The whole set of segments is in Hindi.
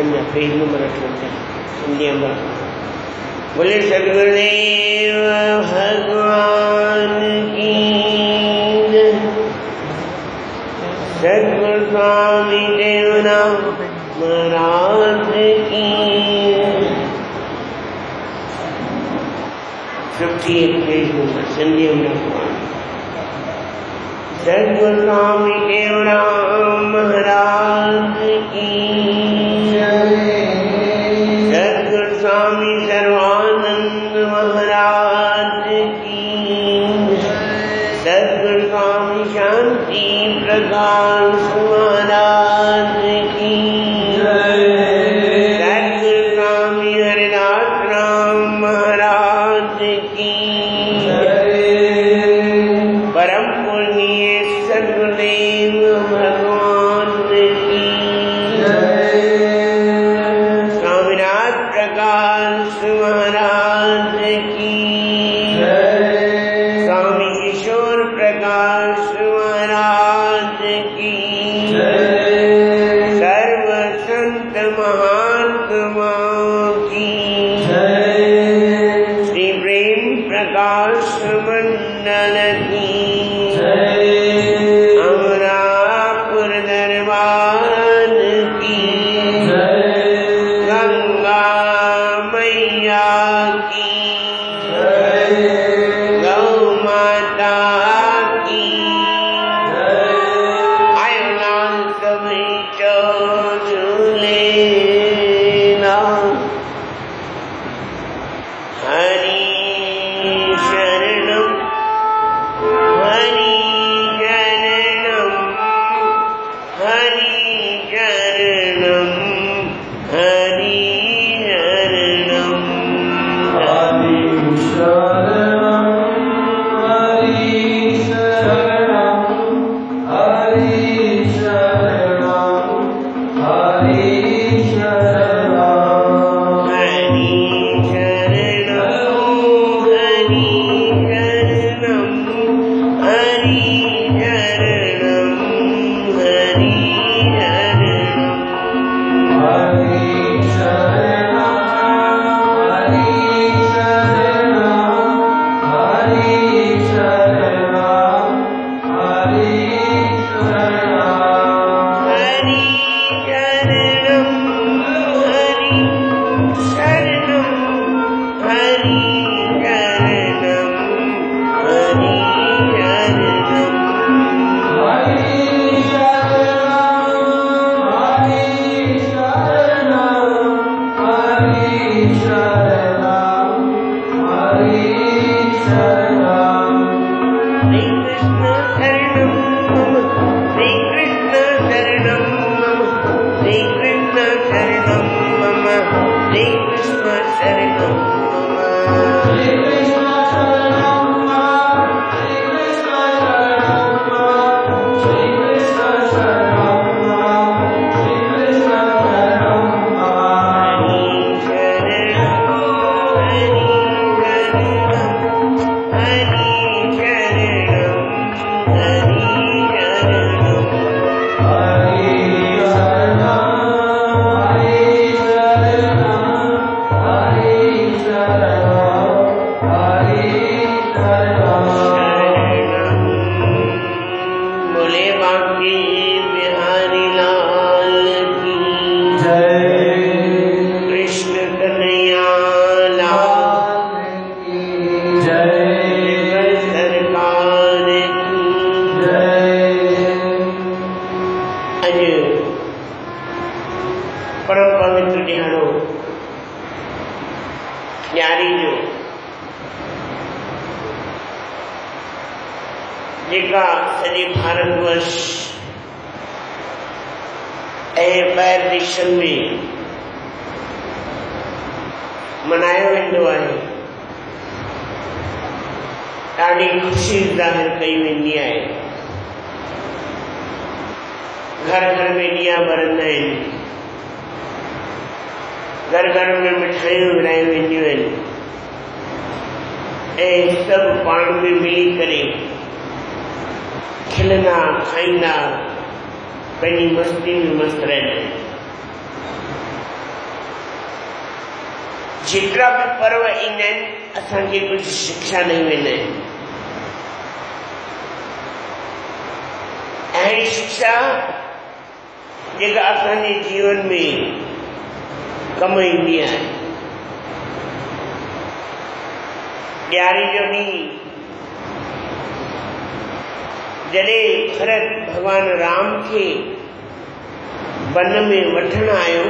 58 पेज नंबर 58 सिंधिया में। बोले सद्गुरुदेव भगवान की, सद्गुरु स्वामी देवनाम महाराज की। 58 पेज नंबर सिंधिया में। सद्गुरु स्वामी देवराम महाराज की, सद्गुरु स्वामी सर्वानंद महाराज की, सद्गुरु स्वामी शांति प्रकाश महाराज की, सद्गुरु स्वामी हरिदास राम महाराज की, परम पुण्य सद्गुरुदेव भगवान की, स्वामीनाथ प्रकाश महाराज की, स्वामी किशोर प्रकाश महाराज की, सर्व संत महात्माओं की, श्री प्रेम प्रकाश मंडल की, अमरापुर दरबार की, गंगा मैया की, गौ माता की, आयुलाल सभी चौझूले नाम। हरि शरणम हरि शरणम हरि शरणम हरि शरणम हरि शरणम हरि शरणम हरि शरणम हरि शरणम हरि शरणम हरि शरणम हरि शरणम हरि शरणम हरि जेका सॼे भारतवर्ष ऐं ॿाहिरि देशनि में मनायो वेंदो आहे। ॾाढी ख़ुशी ज़ाहिर कई वेंदी आहे। घर घर में ॾिया ॿरंदा आहिनि, घर घर में मिठाइयूं विरायूं वेंदियूं आहिनि ऐं सभु पाण में मिली करे खिलंदा खाईंदा पंहिंजी मस्ती में मस्त रहंदा आहिनि। जेतिरा भी पर्व ईंदा आहिनि असांखे कुझु शिक्षा ॾेई वेंदा आहिनि। अहिड़ी शिक्षा जेका असांजे जीवन में कम ईंदी आहे। ॾियारी जो ॾींहुं जॾहिं भरत भगवान राम खे वन में वठण आयो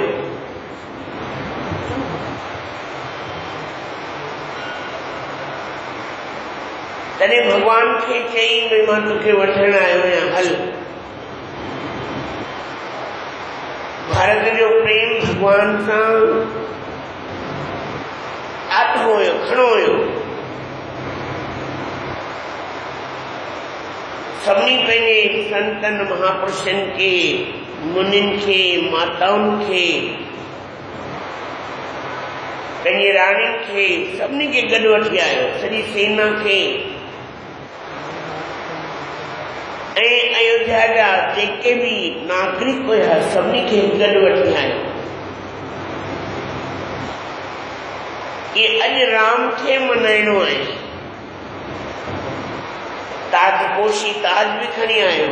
तॾहिं भगवान खे चई भई मां तोखे वठण आयो आहियां हल। भरत जो प्रेम भगवान सां ॾाढो हुयो, घणो हुयो। सभिनी पंहिंजे संतनि महापुरुषनि खे, मुनिनि खे, माताउनि खे, पंहिंजी राणियुनि खे, सभिनी खे गॾु वठी आयो, सॼी सेना खे ऐं अयोध्या जा जेके बि नागरिक हुया सभिनी खे गॾु वठी आयो। कि अॼु राम खे मनाइणो आहे। ताजपोशी ताज भी खणी आयो,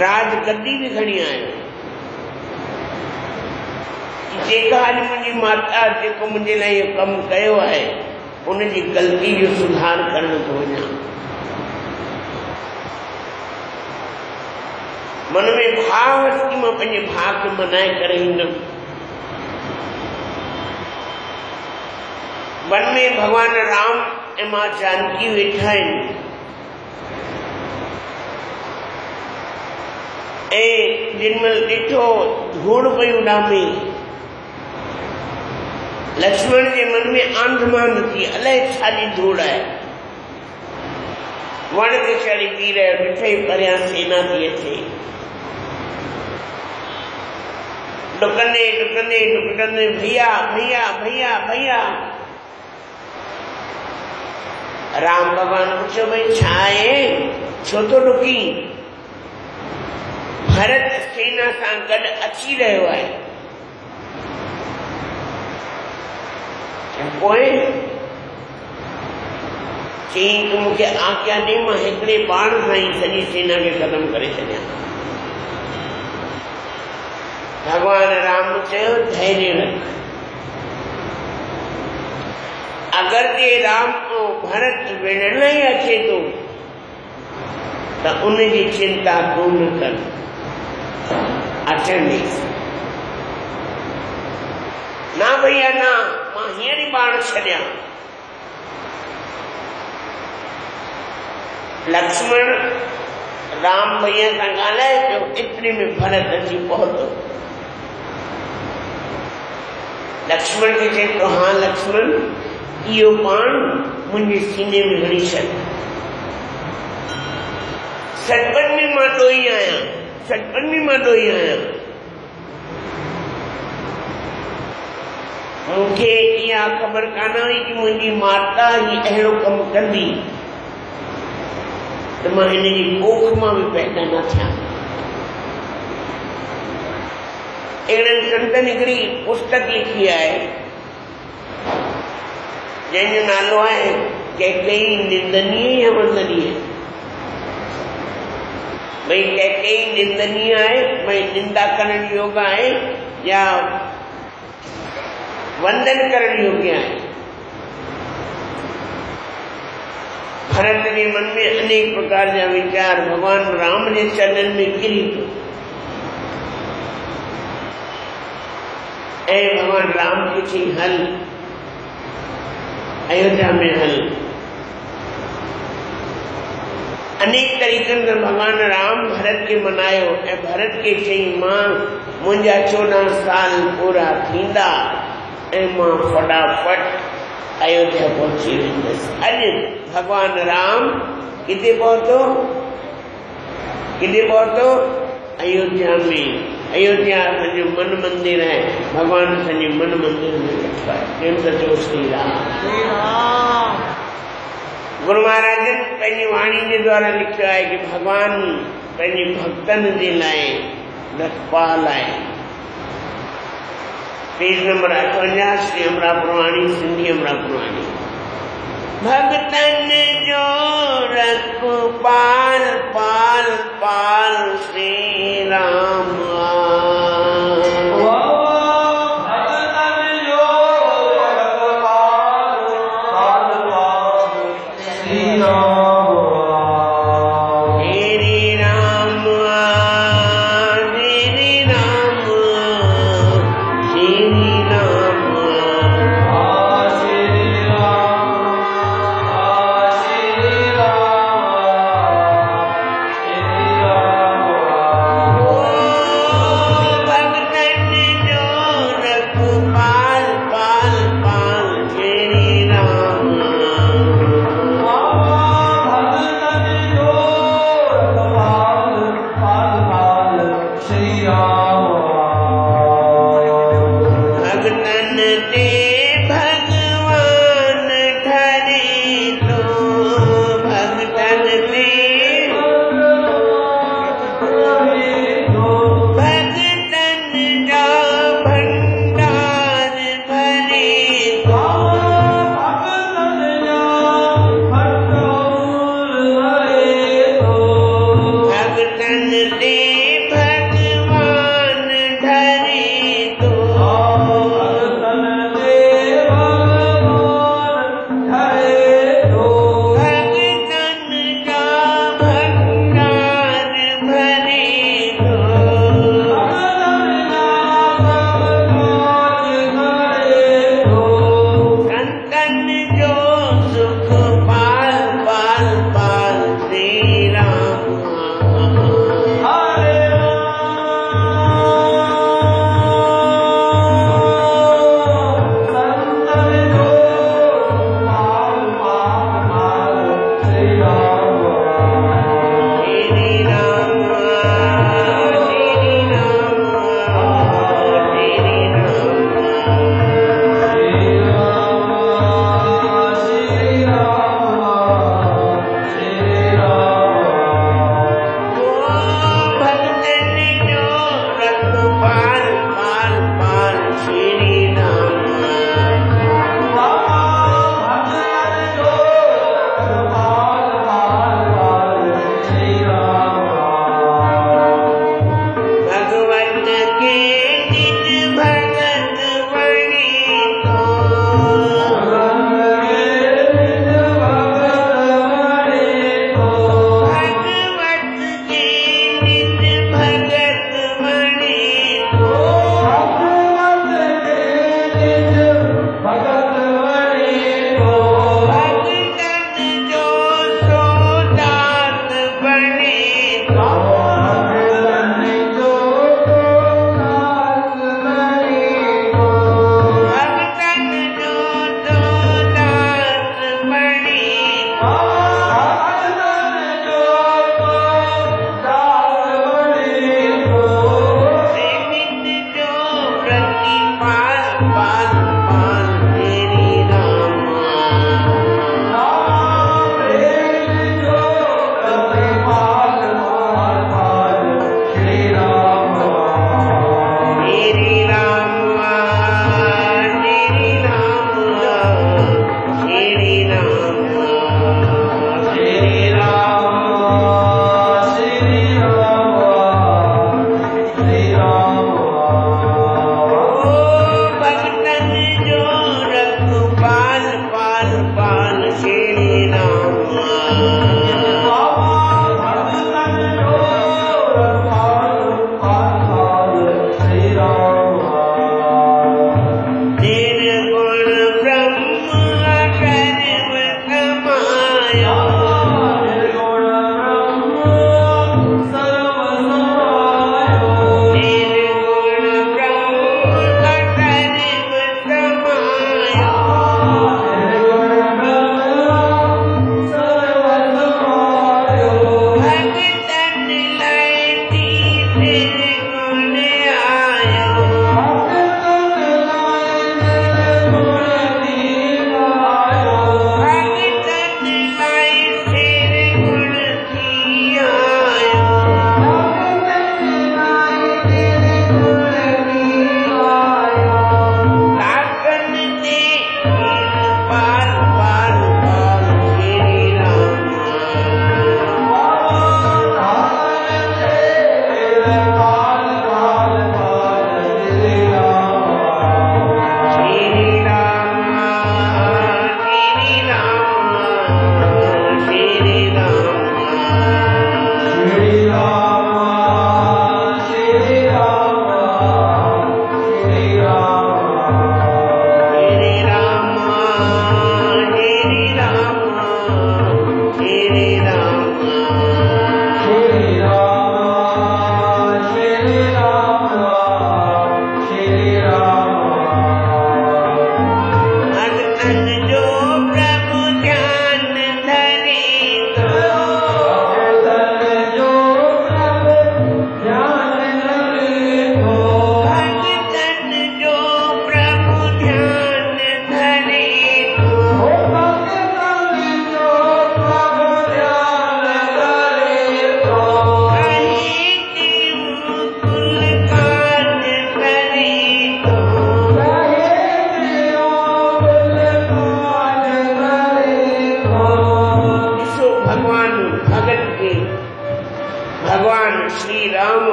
राज गद्दी भी खणी आयो। जेका अॼु मुंहिंजी माता जेको मुंहिंजे लाइ इहो कमु कयो आहे उनजी ग़लती जो सुधार करण थो वञा। मन में भाव अची मां पंहिंजे भाउ खे मनाए करे ईंदुमि। वन में भगवान राम ऐं मां जानकी वेठा आहिनि ऐं जेमहिल ॾिठो धूड़ पई उॾामे, लक्ष्मण जे मन में आंधमान थी अलाए छाजी धूड़ आहे। वण ते चढ़ी पी रहियो, ॾिठई परियां सेना थी अचे। डुकंदे डुकंदे डुकंदे भैया भैया भैया भैया। राम भगवान पुछो भई छा आहे, छो तो डुकी? भरत सेना सां गॾु अची रहियो आहे। पोइ चई तूं मूंखे आज्ञा ॾे मां हिकिड़े बाण सां ई सॼी सेना खे ख़तमु करे छॾियां। भगवान राम चयो धैर्य रख। अगर जे राम को भरत विढ़ण लाइ अचे थो त उनजी चिंता तूं न कर, अचण ॾे। ना भैया ना, मां हींअर ई बाण छॾियां। लक्ष्मण राम भैया सां ॻाल्हाए पियो, एतिरे में भरत अची पहुतो। लक्ष्मण खे चए पियो हाँ लक्ष्मण इहो बाण मुंहिंजे सीने में हणी छॾ। सचपन में मां ॾोही आहियां, सचपन में मां ॾोही आहियां। मूंखे इहा ख़बर कान हुई कि मुंहिंजी माता ही अहिड़ो कमु कंदी त मां हिनजी कोख मां बि पैदा न थियां। अहिड़नि संतनि हिकिड़ी पुस्तक लिखी आहे जंहिंजो नालो आहे कैकेयी निंदनीय या वंदनीय। भई कैकेयी निंदनीय आहे, भई निंदा करण योग्य आहे या वंदन करण योग्य आहे। भरत जे मन में अनेक प्रकार जा विचार भगवान राम जे चरणनि में किरी पियो ऐं भगवान राम खे चई हल अयोध्या में हल। अनेक तरीक़नि सां भगवान राम भरत खे मनायो ऐं भरत खे चई मां मुंहिंजा 14 साल पूरा थींदा ऐं मां फटाफट अयोध्या पहुची वेंदुसि। अॼु भगवान राम किथे पहुतो? किथे पहुतो? अयोध्या में। अयोध्या असांजो मन मंदिर है, भगवान असांजे मन मंदिर में वेठो आहे। प्रेम सचो श्री राम। गुरु महाराजन पंहिंजी वाणी जे द्वारा लिखियो आहे कि भगवान पंहिंजे भक्तनि जे लाइ रखवाल आहे। पेज नंबर 58 श्री अमरा पुरवाणी सिंधी अमरा पुरवाणी। भगतन जो रखपाल पाल पाल श्री राम Hare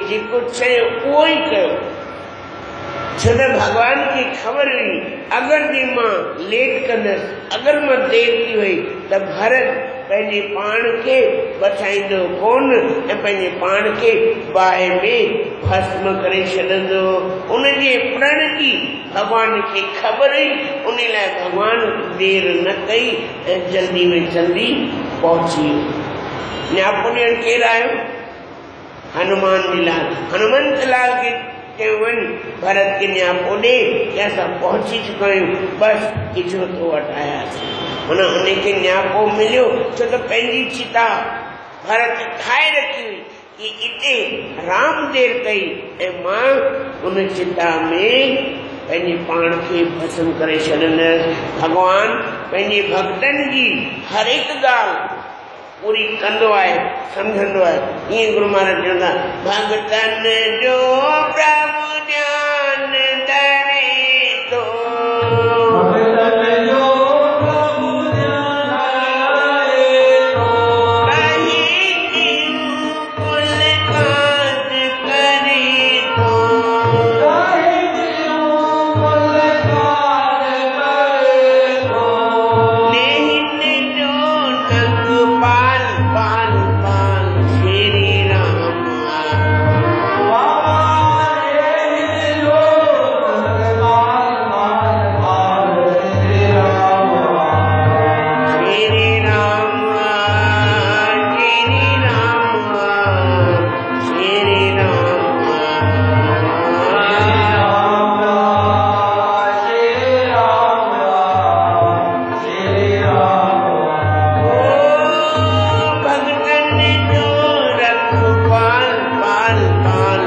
जेको चयो उहो ई कयो। छो त भगवान खे ख़बर हुई अगरि जे मां लेट कंदसि, अगरि मां देरि थी वई त भरत पंहिंजे पाण खे बचाईंदो कोन ऐं पंहिंजे पाण खे बाहि में भस्म करे छॾंदो। उनजे प्रण जी भगवान खे ख़बर हुई, उन लाइ भगवान देरि न कई ऐं जल्दी में जल्दी पहुची वियो। न्यापो ॾियणु केरु आयो? हनुमान जी लाल। हनुमंत लाल खे चयो वञ भरत खे न्यापो ॾे कि असां पहुची चुका आहियूं, बसि इजो तो वटि आयासीं। माना उनखे न्यापो मिलियो, छो त पंहिंजी चिता भरत ठाहे रखी हुई कि इते राम देरि कई ऐं मां उन चिता में पंहिंजे पाण खे भस्म करे छॾंदसि। भगवान पंहिंजे भक्तनि जी हर हिकु ॻाल्हि पूरी कंदो आहे, सम्झंदो आहे। ईअं गुरु महाराज चवंदा, भगतनि जो प्रभु ध्यान धरे थो, भगतनि जो प्रभु ध्यान धरे थो, कहीं क्यों कुल काज करे थो, कहीं क्यों कुल काज करे थो, नेहिन जो नंग पाल पाल पाल श्री राम, बाबा ये जो नंग पाल पाल पाल श्री राम, श्री राम श्री राम श्री राम। भगतन जो रखवाल पाल पाल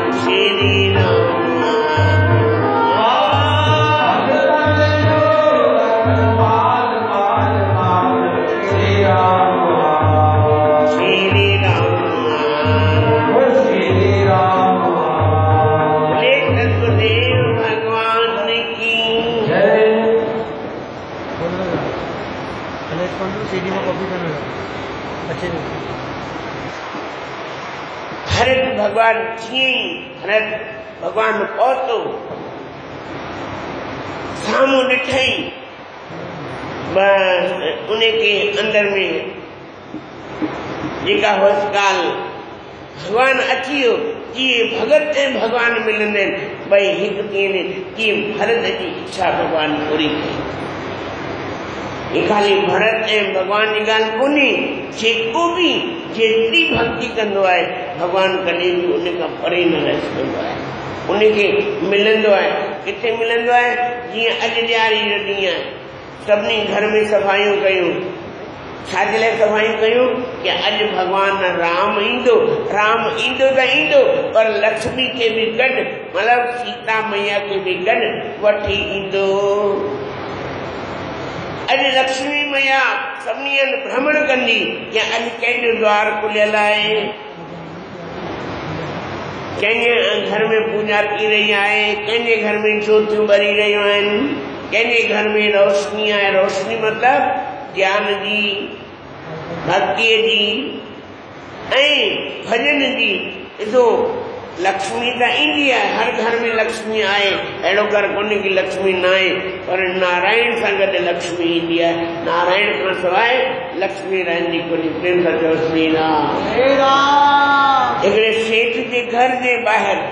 श्री राम, श्री राम। बोले सतगुरुदेव भगवान की। सीडी में कॉपी करना अच्छे से। भरत भगवान जीअं ई भरत भगवान पहुतो, साम्हूं ॾिठई, बसि उनखे अंदर में जेका हुअसि ॻाल्हि, भगवान अची वियो। जीअं भगत ऐं भगवान मिलंदा आहिनि ॿई हिकु तीअं भरत जी इच्छा भगवान पूरी कई। ये खाली भरत ऐं भगवान जी ॻाल्हि कोन्हे, जेको बि जेतिरी भक्ति कंदो आहे भगवान कॾहिं बि उन खां परे न रही सघंदो आहे, उनखे मिलंदो आहे। किथे मिलंदो आहे? जीअं अॼु ॾियारी जो ॾींहुं आहे, सभिनी घर में सफ़ाइयूं कयूं। छाजे लाइ सफ़ाइयूं कयूं? कि अॼु भगवान राम ईंदो। राम ईंदो त ईंदो, पर लक्ष्मी खे बि गॾु, मतिलबु सीता मैया खे बि गॾु वठी ईंदो। अॼु लक्ष्मी मैया सभिनी हंधि भ्रमण कंदी कि अॼु कंहिंजो द्वार खुलियल आहे, कंहिंजे घर में पूजा थी रही आहे, कंहिंजे घर में ज्योतियूं ॿरी रहियूं आहिनि, कंहिंजे घर में रोशनी आहे। रोशनी मतिलबु ज्ञान जी, भक्तीअ जी ऐं भॼन जी। ॾिसो लक्ष्मी त ईंदी आहे, हर घर में लक्ष्मी आहे, अहिड़ो घर कोन्हे कि लक्ष्मी न आहे, पर नारायण सां गॾु लक्ष्मी ईंदी आहे। नारायण खां सवाइ लक्ष्मी रहंदी कोन्हे। प्रेम सां चओ श्री राम। हिकिड़े सेठ जे घर जे ॿाहिरि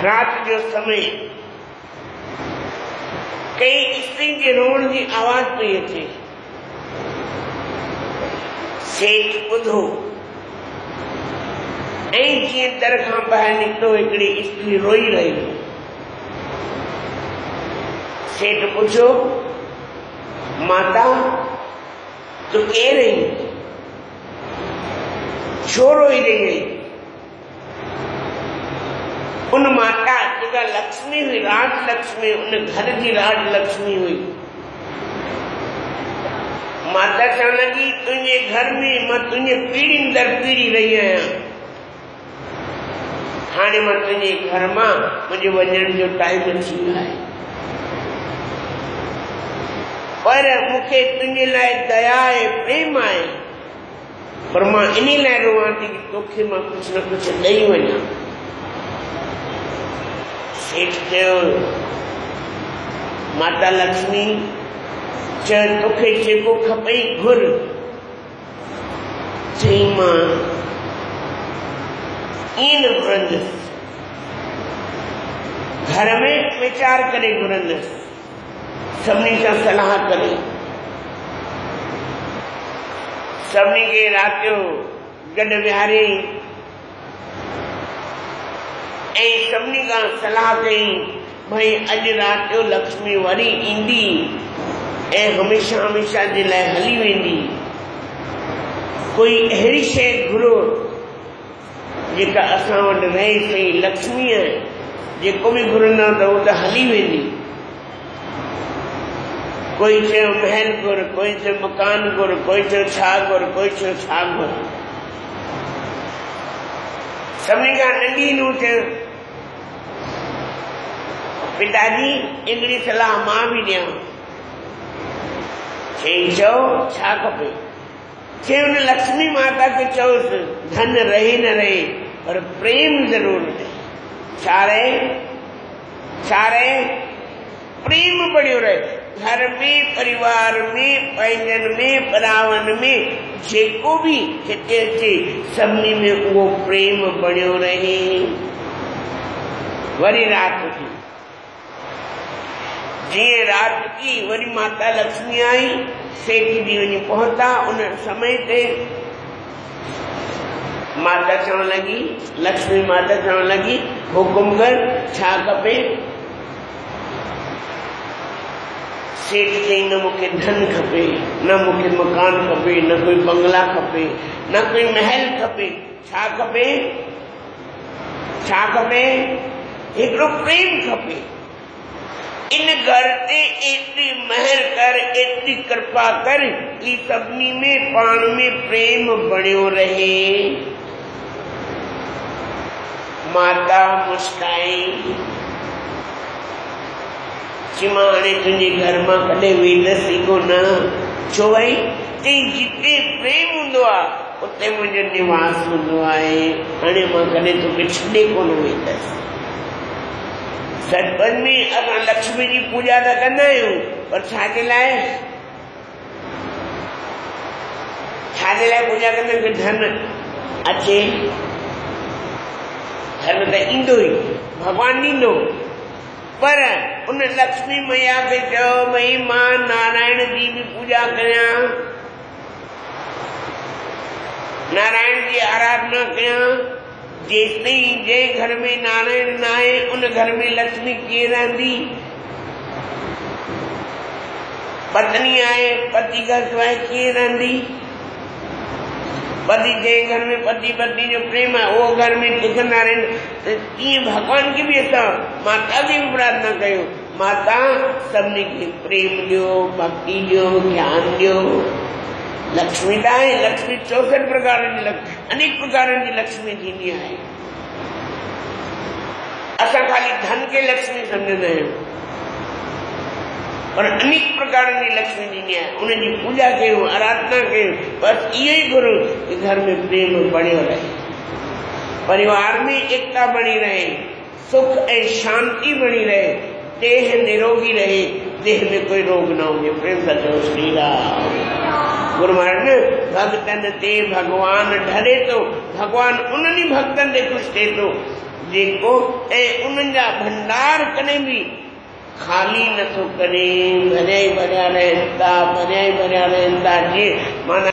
राति जो समय कई स्त्री जे रोअण जी आवाज़ पई अचे। सेठ ॿुधो ऐं जीअं दर खां ॿाहिरि निकितो, हिकिड़ी स्त्री रोई रही। सेठ पुछियो, माता तूं केरु आहीं? छो रोई रही आई? उन माता जेका लक्ष्मी हुई, राज लक्ष्मी, उन घर जी राज लक्ष्मी हुई। माता चवण लगी, तुंहिंजे घर में मां तुंहिंजे पीढ़ियुनि दर पीढ़ी रही आहियां, हाणे मां तुंहिंजे घर मां मुंहिंजे वञण जो टाइम अची वियो आहे, पर मूंखे तुंहिंजे लाइ दया ऐं प्रेम आहे। पर मां इन लाइ रोवां थी कि तोखे मां कुछ न कुछ ॾेई वञा। सेठ चयो माता लक्ष्मी चयो तोखे जेको खपई घुर। चई मां ईअं न घुरंदसि, घर में वीचार करे घुरंदसि, सभिनी सां सलाह करे, सभिनी खे राति जो गॾु विहारे ऐं सभिनी खां सलाह कई भई अॼु राति जो लक्ष्मी वरी ईंदी ऐं हमेशा हमेशा जे लाइ हली वेंदी। कोई अहिड़ी शइ घुरो जेका असां वटि रहे सही लक्ष्मी आहे, जेको बि घुरंदा त उहो त हली वेंदी। कोई चयो महल घुर, कोई चयो मकान घुर, कोई चयो छा घुर, कोई चयो छा घुर। सभिनी खां नंढी नूं चयो पिताजी हिकिड़ी सलाह मां बि ॾियां। चई चओ छा खपे? चई हुन लक्ष्मी माता खे चओसि धन रहे न रहे पर प्रेम ज़रूर रहे। छा रहे? छा रहे? प्रेम बढ़ियो रहे। घर में, परिवार में, पंहिंजनि में, परावन में जेको बि हिते अचे सभिनी में उहो प्रेम बढ़ियो रहे। वरी राति थी, जीअं राति की वरी माता लक्ष्मी आई, सेठ जी वञी पहुता उन समय ते। माता चवण लगी, लक्ष्मी माता चवण लगी हुकुम कर छा खपे? सेठ चई न मूंखे धन खपे, न मूंखे मकान खपे, न कोई बंगला खपे, न कोई महल खपे। छा खपे? छा खपे? हिकिड़ो प्रेम खपे। इन घर ते एतिरी महर कर, एतिरी कृपा कर कि सभिनी में पाण में प्रेम बढ़ियो रहे। माता मुस्काई चई मां हाणे तुंहिंजे घर मां कॾहिं वेंदसि कोन। छो वई? चई जिते प्रेम हूंदो आहे उते मुंहिंजो निवास हूंदो आहे। हाणे मां कॾहिं तोखे छॾे कोन वेंदसि। सचपच में असां लक्ष्मी जी पूजा त कंदा आहियूं, पर छाजे लाइ? छाजे लाइ पूजा कंदा आहियूं? कि धन अचे। धन त ईंदो ई, भॻवानु ॾींदो। पर उन लक्ष्मी मैया खे चयो भई मां नारायण जी भी पूजा कयां, नारायण की आराधना कयां। जेसिताईं जंहिं घर में नारायण न आहे उन घर में लक्ष्मी कीअं रहंदी? पत्नी आहे, पति खां सवाइ कीअं रहंदी? पति जंहिं घर में पति पत्नी जो प्रेम है वो घर में टिकंदा रहनि। ईअं भगवान की भी असां माता की भी प्रार्थना कयूं, माता सभिनी खे प्रेम ॾियो, भक्ति ॾियो, ज्ञान ॾियो। लक्ष्मी त आहे, लक्ष्मी 64 प्रकारनि जी, अनेक प्रकारनि जी लक्ष्मी थींदी आहे। असां खाली धन खे लक्ष्मी सम्झंदा आहियूं, पर अनेक प्रकारनि जी लक्ष्मी थींदी आहे। उनजी पूजा कयूं, आराधना कयूं। बसि इहो ई गुरु कि घर में प्रेम बढ़ियो रहे, परिवार में एकता बनी रहे, सुख ऐं शांति बनी रहे, देह निरोगी रहे, देह में कोई रोग न हुजे। प्रेम सां चओ श्री राम। गुरु महाराज भक्तन ते भगवान ढरे तो, भगवान उन्हनि भक्तन ते खुश थिए थो जेको ऐं उन्हनि जा भंडार कॾहिं भी खाली नथो करे, भरिया ई भरिया रहनि था, भरिया ई भरिया रहनि था। जीअं माना